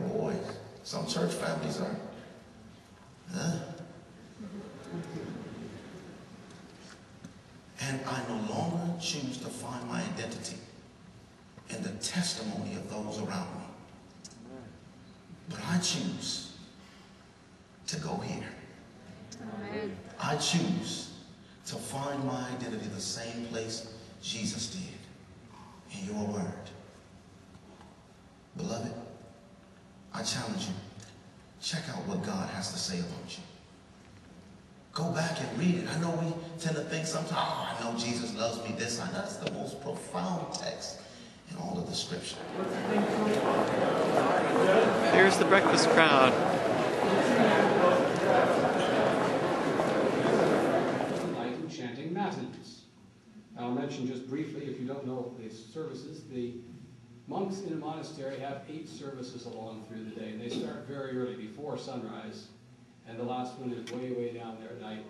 boy, some church families are. Huh? And I no longer choose to find my identity in the testimony of those around me. But I choose to go here. Amen. I choose to find my identity the same place Jesus did, in your word. Beloved, I challenge you, check out what God has to say about you. Go back and read it. I know we tend to think sometimes, oh, I know Jesus loves me this. I know that's the most profound text in all of the scripture. Here's the breakfast crowd. Chanting matins. I'll mention just briefly, if you don't know the services, the monks in a monastery have 8 services along through the day. And they start very early, before sunrise. And the last one is way, way down there at night.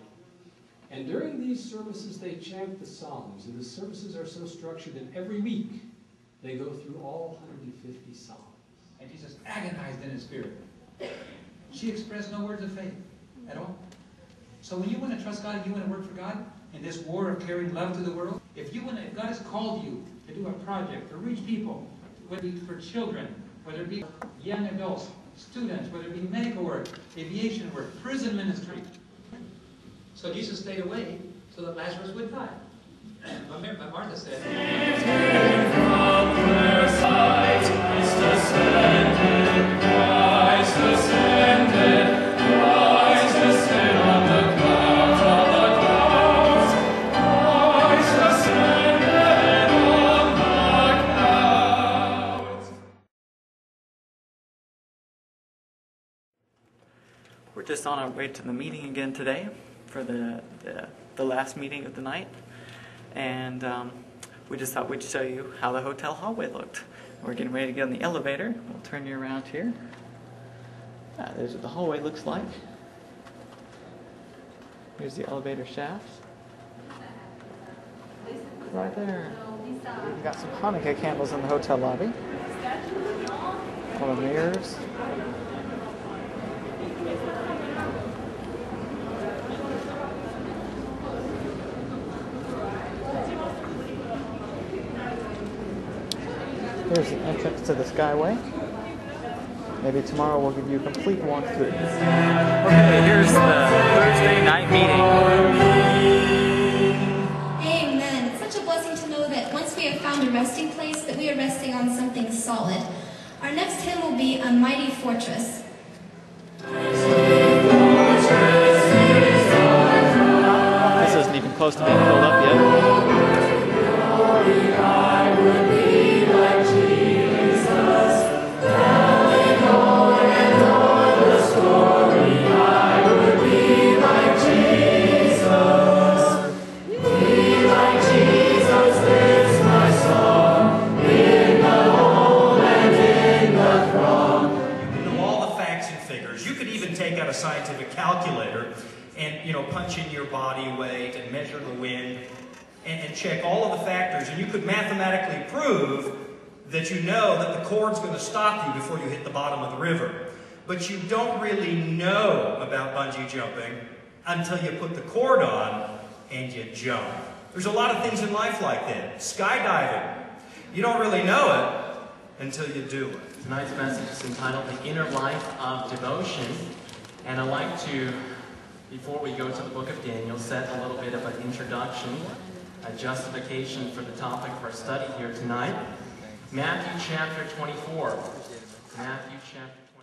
And during these services, they chant the Psalms. And the services are so structured that every week, they go through all 150 Psalms. And Jesus agonized in his spirit. She expressed no words of faith at all. So when you want to trust God and you want to work for God in this war of carrying love to the world, if God has called you to do a project, to reach people, whether it be for children, whether it be young adults, students, whether it be medical work, aviation work, prison ministry. So Jesus stayed away so that Lazarus would die. But Martha said, We're just on our way to the meeting again today for the last meeting of the night, and we just thought we'd show you how the hotel hallway looked. We're getting ready to get on the elevator. We'll turn you around here. There's what the hallway looks like. Here's the elevator shaft. Right there. We've got some Hanukkah candles in the hotel lobby. All the mirrors. Here's the entrance to the Skyway. Maybe tomorrow we'll give you a complete walkthrough. Okay, here's the Thursday night meeting. Amen. It's such a blessing to know that once we have found a resting place, that we are resting on something solid. Our next hymn will be A Mighty Fortress. This isn't even close to being filled up yet. Scientific calculator and punch in your body weight and measure the wind and check all of the factors, and you could mathematically prove that you know that the cord's going to stop you before you hit the bottom of the river. But you don't really know about bungee jumping until you put the cord on and you jump. There's a lot of things in life like that. Skydiving, you don't really know it until you do it. Tonight's message is entitled The Inner Life of Devotion. And I'd like to, before we go to the book of Daniel, set a little bit of an introduction, a justification for the topic of our study here tonight. Matthew chapter 24. Matthew chapter 24.